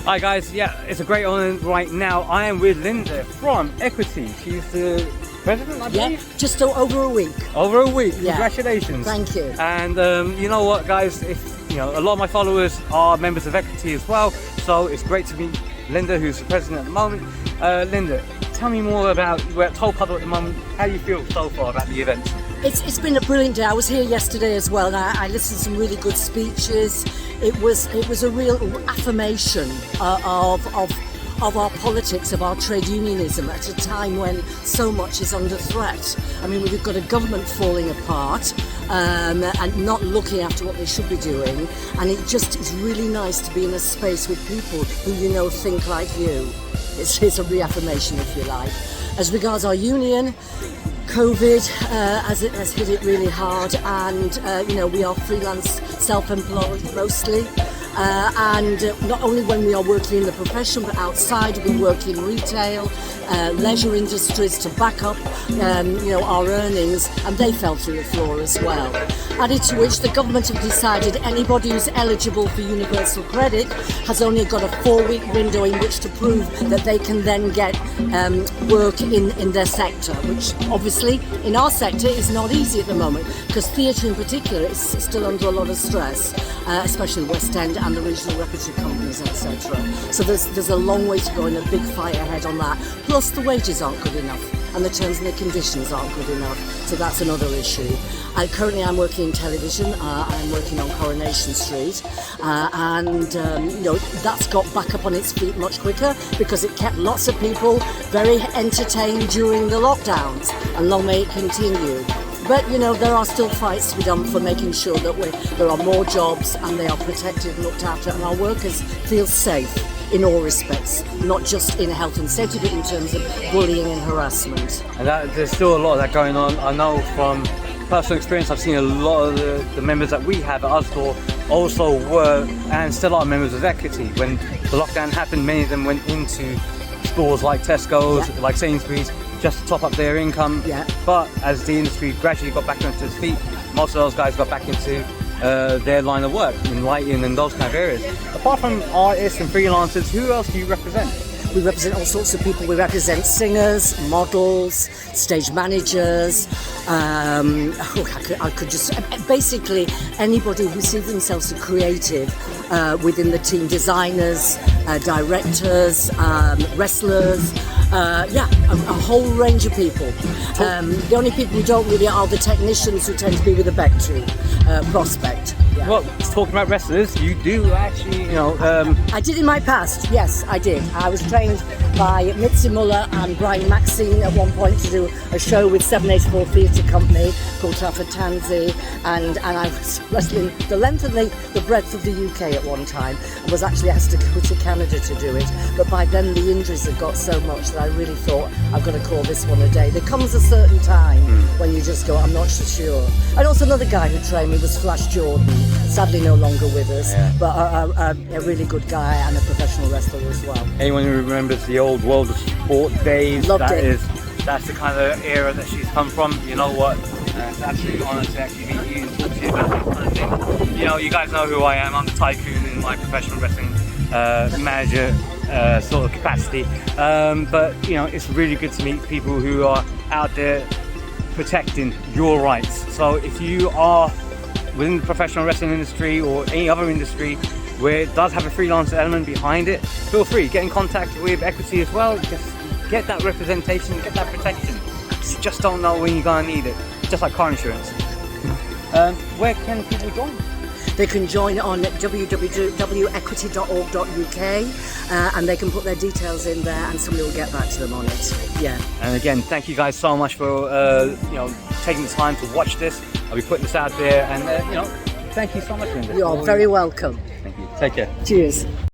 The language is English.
Hi guys, yeah, it's a great honour right now. I am with Lynda from Equity. She's the president, I believe? Yeah, just over a week. Over a week, Yeah. Congratulations. Thank you. And you know what guys, a lot of my followers are members of Equity as well, so it's great to meet Lynda, who's the president at the moment. Lynda, tell me more about, we're at Tolpuddle at the moment, how do you feel so far about the event? It's been a brilliant day. I was here yesterday as well, and I listened to some really good speeches. It was a real affirmation of our politics, of our trade unionism at a time when so much is under threat. I mean, we've got a government falling apart and not looking after what they should be doing, and it just is really nice to be in a space with people who think like you. It's a reaffirmation, if you like. As regards our union, COVID has hit it really hard, and we are freelance, self-employed mostly, and not only when we are working in the profession, but outside we work in retail, leisure industries to back up our earnings, and they fell through the floor as well. Added to which, the government have decided anybody who's eligible for universal credit has only got a 4-week window in which to prove that they can then get work in their sector, which obviously in our sector is not easy at the moment, because theatre in particular is still under a lot of stress, especially West End and the regional repertory companies, etc. So there's a long way to go and a big fight ahead on that. Plus the wages aren't good enough, and the terms and the conditions aren't good enough, so that's another issue. Currently I'm working in television. I'm working on Coronation Street, and that's got back up on its feet much quicker because it kept lots of people very entertained during the lockdowns, and long may it continue. But there are still fights to be done for making sure that there are more jobs and they are protected and looked after, and our workers feel safe in all respects, not just in health and safety, but in terms of bullying and harassment. And there's still a lot of that going on. I know from personal experience, I've seen a lot of the members that we have at our store also were and still are members of Equity. When the lockdown happened, many of them went into stores like Tesco's, like Sainsbury's, just to top up their income. Yeah. But as the industry gradually got back onto its feet, most of those guys got back into their line of work in lighting and those kind of areas. Apart from artists and freelancers, who else do you represent? We represent all sorts of people. We represent singers, models, stage managers. I could just basically anybody who sees themselves as creative within the team. Designers, directors, wrestlers. A whole range of people. The only people who don't really are the technicians, who tend to be with the Bectu prospect. Yeah. Well, talking about wrestlers, you do actually, I did in my past, yes, I did. I was trained by Mitzi Muller and Brian Maxine at one point to do a show with 784 Theatre Company called Trafford Tansy, and I was wrestling the length and the breadth of the UK at one time, and was actually asked to go to Canada to do it. But by then the injuries had got so much that I really thought, I've got to call this one a day. There comes a certain time when you just go, I'm not so sure. And also another guy who trained me was Flash Jordan, sadly no longer with us, but a really good guy and a professional wrestler as well. Anyone who remembers the old World of Sport days, that's the kind of era that she's come from. You know what? It's an absolute honour to actually meet you and talk to you about this kind of thing. You guys know who I am. I'm the tycoon in my professional wrestling manager sort of capacity. But it's really good to meet people who are out there protecting your rights. So if you are within the professional wrestling industry or any other industry where it does have a freelance element behind it, feel free, get in contact with Equity as well. Just get that representation, get that protection. You just don't know when you're going to need it, just like car insurance. Where can people join? They can join on www.equity.org.uk and they can put their details in there and somebody will get back to them on it. Yeah. And again, thank you guys so much for taking the time to watch this. I'll be putting this out there, and thank you so much, Lynda. You're very welcome. Thank you. Take care. Cheers.